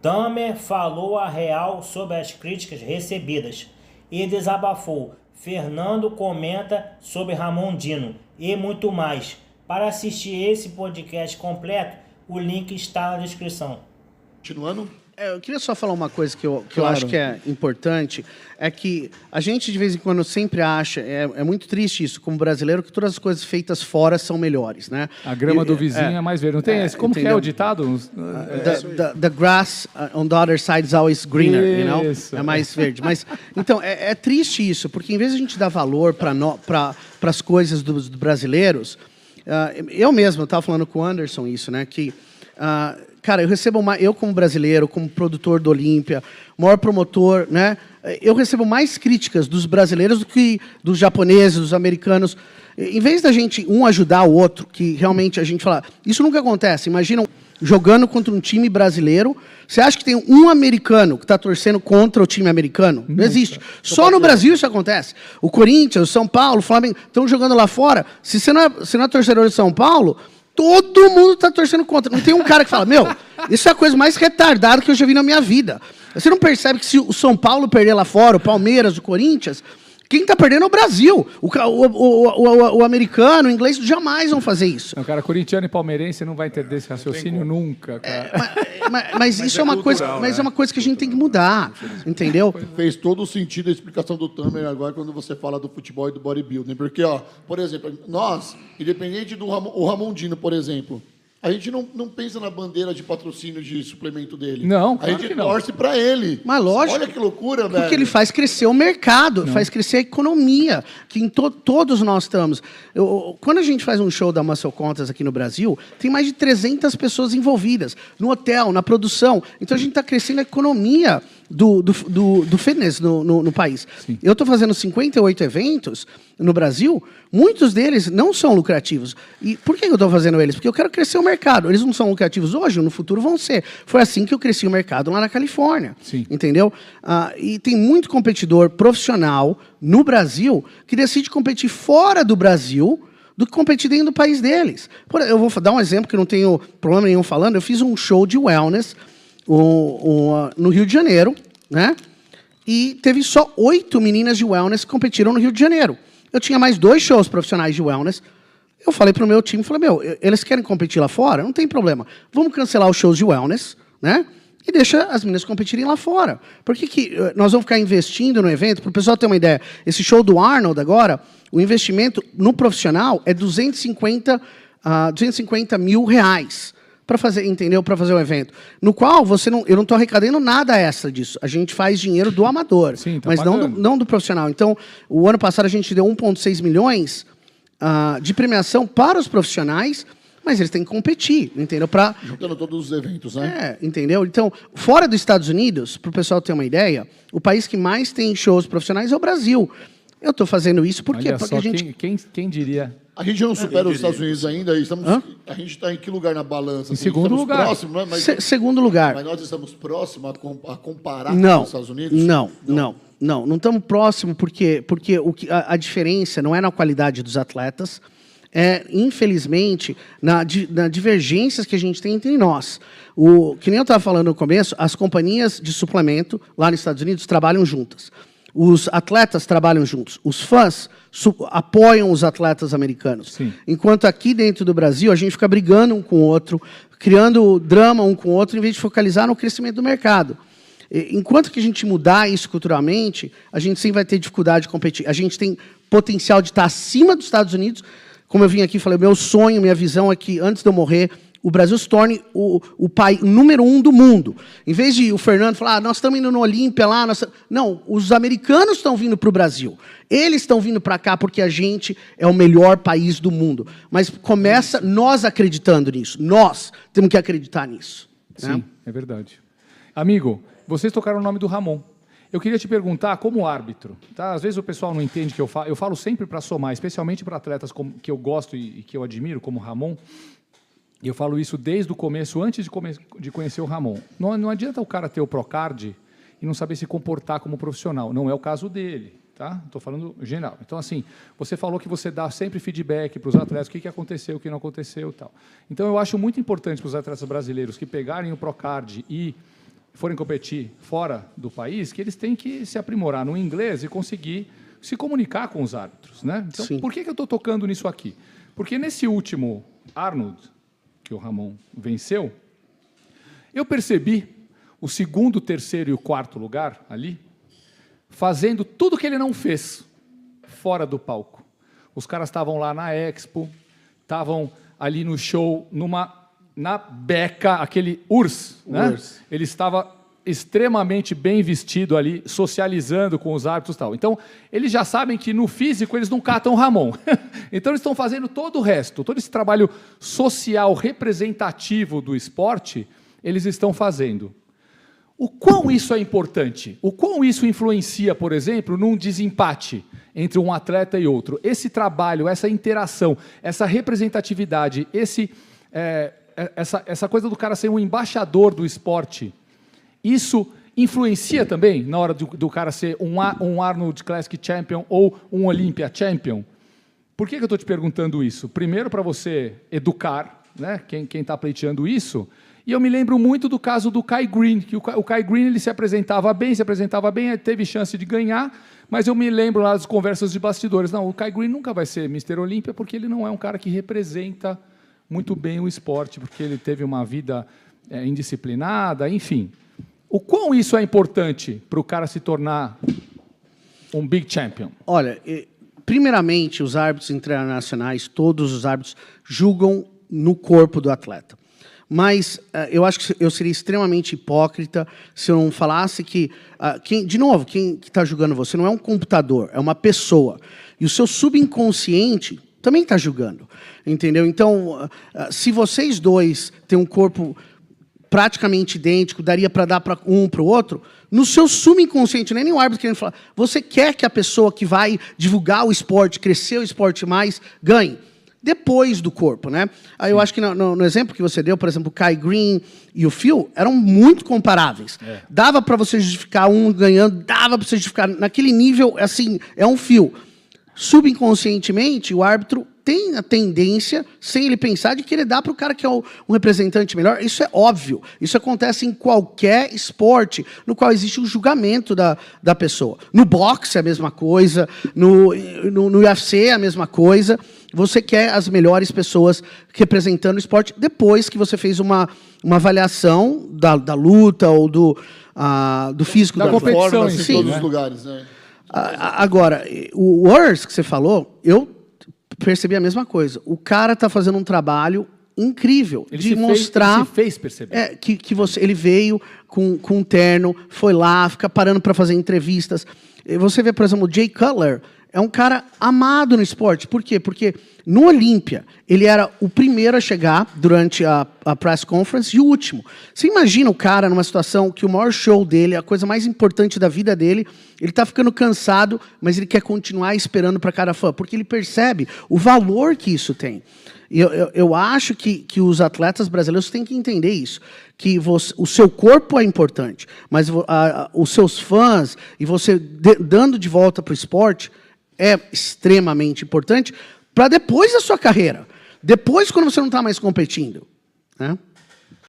Tamer falou a real sobre as críticas recebidas e desabafou. Fernando comenta sobre Ramon Dino e muito mais. Para assistir esse podcast completo, o link está na descrição. Continuando? Eu queria só falar uma coisa que eu Claro. acho que é importante, é que a gente, de vez em quando, sempre acha, é muito triste isso, como brasileiro, que todas as coisas feitas fora são melhores, né? A grama do vizinho é mais verde. Não tem esse? Como que é entendeu? o ditado? The grass on the other side is always greener, you know? Isso. É mais verde. Mas, então, é triste isso, porque em vez de a gente dar valor para as coisas dos brasileiros, eu mesmo estava falando com o Anderson isso, né? Que, cara, eu como brasileiro, como produtor do Olímpia, maior promotor, né? Eu recebo mais críticas dos brasileiros do que dos japoneses, dos americanos. Em vez da gente um ajudar o outro, que realmente a gente fala... Isso nunca acontece. Imagina jogando contra um time brasileiro. Você acha que tem um americano que está torcendo contra o time americano? Não existe. Só no Brasil isso acontece. O Corinthians, o São Paulo, o Flamengo estão jogando lá fora. Se você não é torcedor de São Paulo... Todo mundo está torcendo contra. Não tem um cara que fala, meu, isso é a coisa mais retardada que eu já vi na minha vida. Você não percebe que se o São Paulo perder lá fora, o Palmeiras, o Corinthians, quem está perdendo é o Brasil. O americano, o inglês, jamais vão fazer isso. O cara corintiano e palmeirense não vai entender esse raciocínio nunca, cara. Mas isso é uma coisa, mas é uma coisa que a gente tem que mudar, entendeu? Fez todo o sentido a explicação do Tamer agora quando você fala do futebol e do bodybuilding. Porque, ó, por exemplo, nós, independente do o Ramon Dino, por exemplo, a gente não pensa na bandeira de patrocínio de suplemento dele. Não, a claro gente que não. torce para ele. Mas lógico. Olha que loucura, velho. Porque ele faz crescer o mercado, faz crescer a economia, que todos nós estamos. Quando a gente faz um show da Muscle Contas aqui no Brasil, tem mais de 300 pessoas envolvidas, no hotel, na produção. Então a gente está crescendo a economia do fitness no país. Sim. Eu estou fazendo 58 eventos no Brasil, muitos deles não são lucrativos. E por que eu estou fazendo eles? Porque eu quero crescer o mercado. Eles não são lucrativos hoje, no futuro vão ser. Foi assim que eu cresci o mercado lá na Califórnia. Sim. Entendeu? E tem muito competidor profissional no Brasil que decide competir fora do Brasil do que competir dentro do país deles. Eu vou dar um exemplo que eu não tenho problema nenhum falando. Eu fiz um show de wellness no Rio de Janeiro, né? E teve só 8 meninas de wellness que competiram no Rio de Janeiro. Eu tinha mais 2 shows profissionais de wellness. Eu falei para o meu time, falei, eles querem competir lá fora? Não tem problema. Vamos cancelar os shows de wellness, né? E deixa as meninas competirem lá fora. Por que nós vamos ficar investindo no evento? Para o pessoal ter uma ideia, esse show do Arnold agora, o investimento no profissional é 250 mil reais para fazer, entendeu? Para fazer o evento. No qual eu não estou arrecadando nada extra disso. A gente faz dinheiro do amador, Sim, tá mas pagando. não do profissional. Então, o ano passado a gente deu 1,6 milhões de premiação para os profissionais, mas eles têm que competir, entendeu? Juntando todos os eventos, né? Entendeu? Então, fora dos Estados Unidos, para o pessoal ter uma ideia, o país que mais tem shows profissionais é o Brasil. Eu estou fazendo isso por quê? Olha Porque só, a gente... quem diria? A gente não supera os Estados Unidos ainda. A gente está em que lugar na balança? Em segundo lugar. Próximo, né? Segundo lugar. Mas nós estamos próximos a comparar Não, com os Estados Unidos? não estamos próximos porque a diferença não é na qualidade dos atletas, é, infelizmente, na divergências que a gente tem entre nós. Que nem eu estava falando no começo, as companhias de suplemento lá nos Estados Unidos trabalham juntas. Os atletas trabalham juntos. Os fãs apoiam os atletas americanos. Sim. Enquanto aqui dentro do Brasil, a gente fica brigando um com o outro, criando drama um com o outro, em vez de focalizar no crescimento do mercado. Enquanto que a gente mudar isso culturalmente, a gente sempre vai ter dificuldade de competir. A gente tem potencial de estar acima dos Estados Unidos. Como eu vim aqui e falei, meu sonho, minha visão é que, antes de eu morrer, o Brasil se torne o país número 1 do mundo. Em vez de o Fernando falar, nós estamos indo no Olímpia lá... Não, os americanos estão vindo para o Brasil. Eles estão vindo para cá porque a gente é o melhor país do mundo. Mas começa nós acreditando nisso. Nós temos que acreditar nisso. Sim, né? é verdade. Amigo, vocês tocaram o nome do Ramon. Eu queria te perguntar, como árbitro, tá? Às vezes o pessoal não entende que eu falo sempre para somar, especialmente para atletas que eu gosto e que eu admiro, como o Ramon. E eu falo isso desde o começo, antes de conhecer o Ramon. Não adianta o cara ter o Procard e não saber se comportar como profissional. Não é o caso dele, tá? Estou falando geral. Então, assim, você falou que você dá sempre feedback para os atletas, o que aconteceu, o que não aconteceu e tal. Então, eu acho muito importante para os atletas brasileiros que pegarem o Procard e forem competir fora do país, que eles têm que se aprimorar no inglês e conseguir se comunicar com os árbitros, né? Então, Sim. por que eu estou tocando nisso aqui? Porque nesse último Arnold, que o Ramon venceu, eu percebi o segundo, terceiro e o quarto lugar ali, fazendo tudo que ele não fez fora do palco. Os caras estavam lá na Expo, estavam ali no show, na beca, aquele URSS, né? Ele estava extremamente bem vestido ali, socializando com os árbitros e tal. Então, eles já sabem que no físico eles não catam o Ramon. Então, eles estão fazendo todo o resto, todo esse trabalho social representativo do esporte, eles estão fazendo. O quão isso é importante? O quão isso influencia, por exemplo, num desempate entre um atleta e outro? Esse trabalho, essa interação, essa representatividade, essa coisa do cara ser um embaixador do esporte, isso influencia também na hora do cara ser um Arnold Classic Champion ou um Olympia Champion? Por que eu estou te perguntando isso? Primeiro, para você educar, né, quem está pleiteando isso. E eu me lembro muito do caso do Kai Greene, que o Kai Greene ele se apresentava bem, teve chance de ganhar, mas eu me lembro lá das conversas de bastidores. Não, o Kai Greene nunca vai ser Mr. Olímpia porque ele não é um cara que representa muito bem o esporte, porque ele teve uma vida indisciplinada, enfim. O quão isso é importante para o cara se tornar um big champion? Olha, primeiramente, os árbitros internacionais, todos os árbitros, julgam no corpo do atleta. Mas eu acho que eu seria extremamente hipócrita se eu não falasse que, quem está julgando você não é um computador, é uma pessoa. E o seu subconsciente também está julgando, entendeu? Então, se vocês dois têm um corpo praticamente idêntico, daria para dar para um para o outro, no seu subconsciente, não é nem o árbitro querendo falar, você quer que a pessoa que vai divulgar o esporte, crescer o esporte mais, ganhe. Depois do corpo, né? Aí eu acho que no exemplo que você deu, por exemplo, o Kai Greene e o Phil eram muito comparáveis. Dava para você justificar um ganhando, dava para você justificar naquele nível, assim, é um fio. Subconscientemente, o árbitro tem a tendência, sem ele pensar, de querer dar para o cara que é um representante melhor. Isso é óbvio. Isso acontece em qualquer esporte no qual existe um julgamento da pessoa. No boxe é a mesma coisa, no UFC é a mesma coisa. Você quer as melhores pessoas representando o esporte depois que você fez uma avaliação da luta ou do físico da competição em todos os lugares, né? Agora, o URSS que você falou, eu percebi a mesma coisa. O cara está fazendo um trabalho incrível de mostrar... Ele se fez perceber. Ele veio com um terno, foi lá, fica parando para fazer entrevistas. Você vê, por exemplo, o Jay Cutler, é um cara amado no esporte. Por quê? Porque no Olímpia, ele era o primeiro a chegar durante a press conference e o último. Você imagina o cara numa situação que o maior show dele, a coisa mais importante da vida dele, ele está ficando cansado, mas ele quer continuar esperando para cada fã, porque ele percebe o valor que isso tem. E eu acho que os atletas brasileiros têm que entender isso, que o seu corpo é importante, mas os seus fãs e você dando de volta para o esporte é extremamente importante para depois da sua carreira. Depois, quando você não está mais competindo, né?